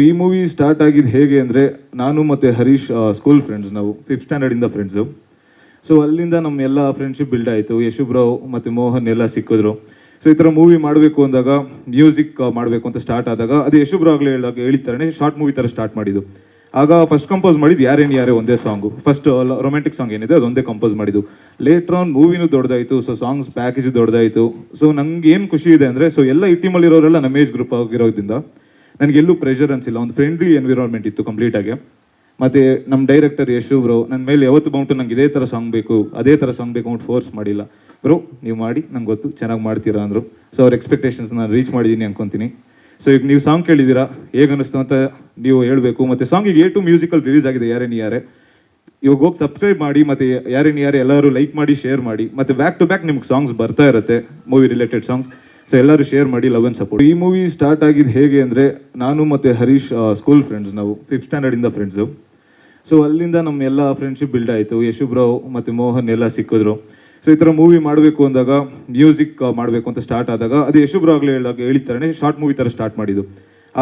ಈ movie start ಆಗಿದ್ದು ಹೇಗೆ ಅಂದರೆ, ನಾನು ಮತ್ತು ಹರೀಶ್ ಸ್ಕೂಲ್ ಫ್ರೆಂಡ್ಸ್, ನಾವು 5th ಸ್ಟ್ಯಾಂಡರ್ಡಿಂದ ಫ್ರೆಂಡ್ಸು. ಸೊ ಅಲ್ಲಿಂದ ನಮ್ಮ ಎಲ್ಲ ಫ್ರೆಂಡ್ಶಿಪ್ ಬಿಲ್ಡ್ ಆಯಿತು. ಯಶುಬ್ರಾವ್ ಮತ್ತು ಮೋಹನ್ ಎಲ್ಲ ಸಿಕ್ಕಿದ್ರು. ಸೊ ಈ ಥರ ಮೂವಿ ಮಾಡಬೇಕು ಅಂದಾಗ, ಮ್ಯೂಸಿಕ್ ಮಾಡಬೇಕು ಅಂತ ಸ್ಟಾರ್ಟ್ ಆದಾಗ, ಅದು ಯಶುಬ್ರಾವ್ಗಳು ಹೇಳಿದ ಥರನೇ ಶಾರ್ಟ್ ಮೂವಿ ಥರ ಸ್ಟಾರ್ಟ್ ಮಾಡಿದ್ದು. ಆಗ ಫಸ್ಟ್ ಕಂಪೋಸ್ ಮಾಡಿದ್ದು ಯಾರೇ ಒಂದೇ ಸಾಂಗು. ಫಸ್ಟ್ ರೊಮ್ಯಾಂಟಿಕ್ ಸಾಂಗ್ ಏನಿದೆ ಅದೊಂದೇ ಕಂಪೋಸ್ ಮಾಡಿದ್ದು. ಲೇಟರ್ ಆನ್ ಮೂವಿನೂ ದೊಡ್ಡದಾಯಿತು. ಸೊ ಸಾಂಗ್ಸ್ ಪ್ಯಾಕೇಜ್ ದೊಡ್ಡದಾಯಿತು. ಸೊ ನಂಗೆ ಏನು ಖುಷಿ ಇದೆ ಅಂದರೆ, ಸೊ ಎಲ್ಲ ಈ ಟೀಮಲ್ಲಿರೋರೆಲ್ಲ ನಮ್ಮ ಏಜ್ ಗ್ರೂಪ್ ಆಗಿರೋದ್ರಿಂದ ನನಗೆಲ್ಲೂ ಪ್ರೆಷರ್ ಅನಿಸಿಲ್ಲ. ಒಂದು ಫ್ರೆಂಡ್ಲಿ ಎನ್ವಿರಾನ್ಮೆಂಟ್ ಇತ್ತು ಕಂಪ್ಲೀಟಾಗಿ. ಮತ್ತು ನಮ್ಮ ಡೈರೆಕ್ಟರ್ ಯಶು ಬ್ರೋ ನನ್ನ ಮೇಲೆ ಯಾವತ್ತು ಬಂತು ನಂಗೆ ಇದೇ ಥರ ಸಾಂಗ್ ಬೇಕು, ಅದೇ ಥರ ಸಾಂಗ್ ಬೇಕು ಅಂದ್ಬಿಟ್ಟು ಫೋರ್ಸ್ ಮಾಡಿಲ್ಲ. ಬ್ರೋ ನೀವು ಮಾಡಿ, ನಂಗೆ ಗೊತ್ತು ಚೆನ್ನಾಗಿ ಮಾಡ್ತೀರಾ ಅಂದರು. ಸೊ ಅವ್ರ ಎಕ್ಸ್ಪೆಕ್ಟೇಷನ್ಸ್ ನಾನು ರೀಚ್ ಮಾಡಿದ್ದೀನಿ ಅನ್ಕೊತೀನಿ. ಸೊ ಈಗ ನೀವು ಸಾಂಗ್ ಕೇಳಿದ್ದೀರಾ, ಹೇಗೆ ಅನ್ನಿಸ್ತು ಅಂತ ನೀವು ಹೇಳಬೇಕು. ಮತ್ತು ಸಾಂಗಿಗೆ A2 ಮ್ಯೂಸಿಕಲ್ ರಿಲೀಸ್ ಆಗಿದೆ, ಯಾರೇ ಇವಾಗ ಹೋಗಿ ಸಬ್ಸ್ಕ್ರೈಬ್ ಮಾಡಿ, ಮತ್ತು ಯಾರೇ ಎಲ್ಲರೂ ಲೈಕ್ ಮಾಡಿ, ಶೇರ್ ಮಾಡಿ. ಮತ್ತು ಬ್ಯಾಕ್ ಟು ಬ್ಯಾಕ್ ನಿಮ್ಗೆ ಸಾಂಗ್ಸ್ ಬರ್ತಾ ಇರುತ್ತೆ, ಮೂವಿ ರಿಲೇಟೆಡ್ ಸಾಂಗ್ಸ್. ಸೊ ಎಲ್ಲರೂ ಶೇರ್ ಮಾಡಿ, ಲವ್ ಆ್ಯಂಡ್ ಸಪೋರ್ಟ್. ಈ ಮೂವಿ ಸ್ಟಾರ್ಟ್ ಆಗಿದ್ದು ಹೇಗೆ ಅಂದರೆ, ನಾನು ಮತ್ತು ಹರೀಶ್ ಸ್ಕೂಲ್ ಫ್ರೆಂಡ್ಸ್, ನಾವು 5th ಸ್ಟ್ಯಾಂಡರ್ಡಿಂದ ಫ್ರೆಂಡ್ಸು. ಸೊ ಅಲ್ಲಿಂದ ನಮ್ಮ ಎಲ್ಲ ಫ್ರೆಂಡ್ಶಿಪ್ ಬಿಲ್ಡ್ ಆಯಿತು. ಯಶುಬ್ರಾವ್ ಮತ್ತು ಮೋಹನ್ ಎಲ್ಲ ಸಿಕ್ಕಿದ್ರು. ಸೊ ಈ ಥರ ಮೂವಿ ಮಾಡಬೇಕು ಅಂದಾಗ, ಮ್ಯೂಸಿಕ್ ಮಾಡಬೇಕು ಅಂತ ಸ್ಟಾರ್ಟ್ ಆದಾಗ, ಅದು ಯಶುಬ್ರಾವ್ಗಳು ಹೇಳಿದ ಥರನೇ ಶಾರ್ಟ್ ಮೂವಿ ಥರ ಸ್ಟಾರ್ಟ್ ಮಾಡಿದ್ದು.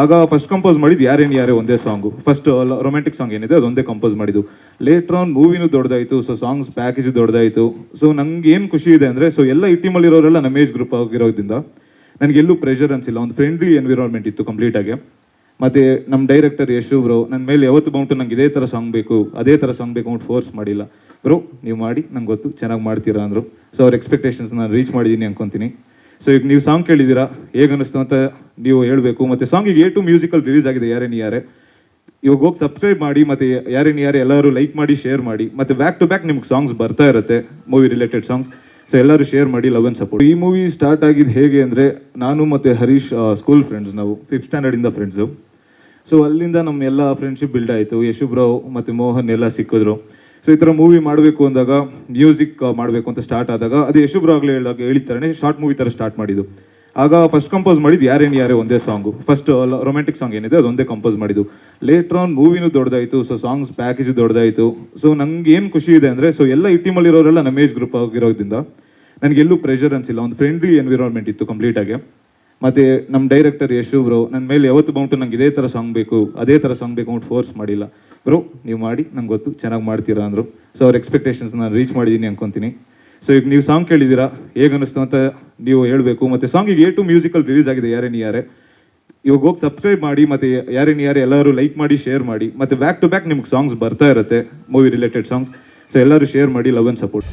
ಆಗ ಫಸ್ಟ್ ಕಂಪೋಸ್ ಮಾಡಿದ್ದು ಯಾರೇ ಒಂದೇ ಸಾಂಗು. ಫಸ್ಟ್ ರೊಮ್ಯಾಂಟಿಕ್ ಸಾಂಗ್ ಏನಿದೆ ಅದೊಂದೇ ಕಂಪೋಸ್ ಮಾಡಿದ್ದು. ಲೇಟರ್ ಆನ್ ಮೂವಿನೂ ದೊಡ್ಡದಾಯಿತು. ಸೊ ಸಾಂಗ್ಸ್ ಪ್ಯಾಕೇಜ್ ದೊಡ್ಡದಾಯಿತು. ಸೊ ನಂಗೆ ಏನು ಖುಷಿ ಇದೆ ಅಂದರೆ, ಸೊ ಎಲ್ಲ ಈ ಟೀಮಲ್ಲಿರೋರೆಲ್ಲ ನಮ್ಮ ಏಜ್ ಗ್ರೂಪ್ ಆಗಿರೋದ್ರಿಂದ ನನಗೆಲ್ಲೂ ಪ್ರೆಷರ್ ಅನಿಸಿಲ್ಲ. ಒಂದು ಫ್ರೆಂಡ್ಲಿ ಎನ್ವಿರಾನ್ಮೆಂಟ್ ಇತ್ತು ಕಂಪ್ಲೀಟಾಗಿ. ಮತ್ತು ನಮ್ಮ ಡೈರೆಕ್ಟರ್ ಯಶು ಬ್ರೋ ನನ್ನ ಮೇಲೆ ಯಾವತ್ತು ಬಂತು ನಂಗೆ ಇದೇ ಥರ ಸಾಂಗ್ ಬೇಕು, ಅದೇ ಥರ ಸಾಂಗ್ ಬೇಕು ಅಂದ್ಬಿಟ್ಟು ಫೋರ್ಸ್ ಮಾಡಿಲ್ಲ. ಬ್ರೋ ನೀವು ಮಾಡಿ, ನಂಗೆ ಗೊತ್ತು ಚೆನ್ನಾಗಿ ಮಾಡ್ತೀರಾ ಅಂದರು. ಸೊ ಅವ್ರ ಎಕ್ಸ್ಪೆಕ್ಟೇಷನ್ಸ್ ನಾನು ರೀಚ್ ಮಾಡಿದ್ದೀನಿ ಅನ್ಕೊತೀನಿ. ಸೊ ಈಗ ನೀವು ಸಾಂಗ್ ಕೇಳಿದ್ದೀರಾ, ಹೇಗೆ ಅನ್ನಿಸ್ತು ಅಂತ ನೀವು ಹೇಳಬೇಕು. ಮತ್ತು ಸಾಂಗಿಗೆ A2 ಮ್ಯೂಸಿಕಲ್ ರಿಲೀಸ್ ಆಗಿದೆ, ಯಾರೇ ಇವಾಗ ಹೋಗಿ ಸಬ್ಸ್ಕ್ರೈಬ್ ಮಾಡಿ, ಮತ್ತು ಯಾರೇ ಎಲ್ಲರೂ ಲೈಕ್ ಮಾಡಿ, ಶೇರ್ ಮಾಡಿ. ಮತ್ತು ಬ್ಯಾಕ್ ಟು ಬ್ಯಾಕ್ ನಿಮ್ಗೆ ಸಾಂಗ್ಸ್ ಬರ್ತಾ ಇರುತ್ತೆ, ಮೂವಿ ರಿಲೇಟೆಡ್ ಸಾಂಗ್ಸ್. ಸೊ ಎಲ್ಲರೂ ಶೇರ್ ಮಾಡಿ, ಲವ್ ಆ್ಯಂಡ್ ಸಪೋರ್ಟ್. ಈ ಮೂವಿ ಸ್ಟಾರ್ಟ್ ಆಗಿದ್ದು ಹೇಗೆ ಅಂದರೆ, ನಾನು ಮತ್ತು ಹರೀಶ್ ಸ್ಕೂಲ್ ಫ್ರೆಂಡ್ಸ್, ನಾವು 5th ಸ್ಟ್ಯಾಂಡರ್ಡಿಂದ ಫ್ರೆಂಡ್ಸು. ಸೊ ಅಲ್ಲಿಂದ ನಮ್ಮ ಎಲ್ಲ ಫ್ರೆಂಡ್ಶಿಪ್ ಬಿಲ್ಡ್ ಆಯಿತು. ಯಶುಬ್ರಾವ್ ಮತ್ತು ಮೋಹನ್ ಎಲ್ಲ ಸಿಕ್ಕಿದ್ರು. ಸೊ ಈ ಥರ ಮೂವಿ ಮಾಡಬೇಕು ಅಂದಾಗ, ಮ್ಯೂಸಿಕ್ ಮಾಡಬೇಕು ಅಂತ ಸ್ಟಾರ್ಟ್ ಆದಾಗ, ಅದು ಯಶುಬ್ರಾವ್ಗಳು ಹೇಳಿದ ಥರನೇ ಶಾರ್ಟ್ ಮೂವಿ ಥರ ಸ್ಟಾರ್ಟ್ ಮಾಡಿದ್ದು. ಆಗ ಫಸ್ಟ್ ಕಂಪೋಸ್ ಮಾಡಿದ್ದು ಯಾರೇ ಒಂದೇ ಸಾಂಗು. ಫಸ್ಟ್ ರೊಮ್ಯಾಂಟಿಕ್ ಸಾಂಗ್ ಏನಿದೆ ಅದೊಂದೇ ಕಂಪೋಸ್ ಮಾಡಿದ್ದು. ಲೇಟರ್ ಆನ್ ಮೂವಿನೂ ದೊಡ್ಡದಾಯಿತು. ಸೊ ಸಾಂಗ್ಸ್ ಪ್ಯಾಕೇಜ್ ದೊಡ್ಡದಾಯಿತು. ಸೊ ನಂಗೆ ಏನು ಖುಷಿ ಇದೆ ಅಂದರೆ, ಸೊ ಎಲ್ಲ ಈ ಟೀಮಲ್ಲಿರೋರೆಲ್ಲ ನಮ್ಮ ಏಜ್ ಗ್ರೂಪ್ ಆಗಿರೋದ್ರಿಂದ ನನಗೆಲ್ಲೂ ಪ್ರೆಷರ್ ಅನಿಸಿಲ್ಲ. ಒಂದು ಫ್ರೆಂಡ್ಲಿ ಎನ್ವಿರಾನ್ಮೆಂಟ್ ಇತ್ತು ಕಂಪ್ಲೀಟಾಗಿ. ಮತ್ತು ನಮ್ಮ ಡೈರೆಕ್ಟರ್ ಯಶು ಬ್ರೋ ನನ್ನ ಮೇಲೆ ಯಾವತ್ತು ಬಂತು ನಂಗೆ ಇದೇ ಥರ ಸಾಂಗ್ ಬೇಕು, ಅದೇ ಥರ ಸಾಂಗ್ ಬೇಕು ಅಂದ್ಬಿಟ್ಟು ಫೋರ್ಸ್ ಮಾಡಿಲ್ಲ. ಬ್ರೋ ನೀವು ಮಾಡಿ, ನಂಗೆ ಗೊತ್ತು ಚೆನ್ನಾಗಿ ಮಾಡ್ತೀರಾ ಅಂದರು. ಸೊ ಅವ್ರ ಎಕ್ಸ್ಪೆಕ್ಟೇಷನ್ಸ್ ನಾನು ರೀಚ್ ಮಾಡಿದ್ದೀನಿ ಅನ್ಕೊತೀನಿ. ಸೊ ಈಗ ನೀವು ಸಾಂಗ್ ಕೇಳಿದ್ದೀರಾ, ಹೇಗೆ ಅನ್ನಿಸ್ತು ಅಂತ ನೀವು ಹೇಳಬೇಕು. ಮತ್ತು ಸಾಂಗಿಗೆ A2 ಮ್ಯೂಸಿಕಲ್ ರಿಲೀಸ್ ಆಗಿದೆ, ಯಾರೇ ಇವಾಗ ಹೋಗಿ ಸಬ್ಸ್ಕ್ರೈಬ್ ಮಾಡಿ, ಮತ್ತು ಯಾರೇ ಎಲ್ಲರೂ ಲೈಕ್ ಮಾಡಿ, ಶೇರ್ ಮಾಡಿ. ಮತ್ತು ಬ್ಯಾಕ್ ಟು ಬ್ಯಾಕ್ ನಿಮ್ಗೆ ಸಾಂಗ್ಸ್ ಬರ್ತಾ ಇರುತ್ತೆ, ಮೂವಿ ರಿಲೇಟೆಡ್ ಸಾಂಗ್ಸ್. ಸೊ ಎಲ್ಲರೂ ಶೇರ್ ಮಾಡಿ, ಲವ್ ಆ್ಯಂಡ್ ಸಪೋರ್ಟ್.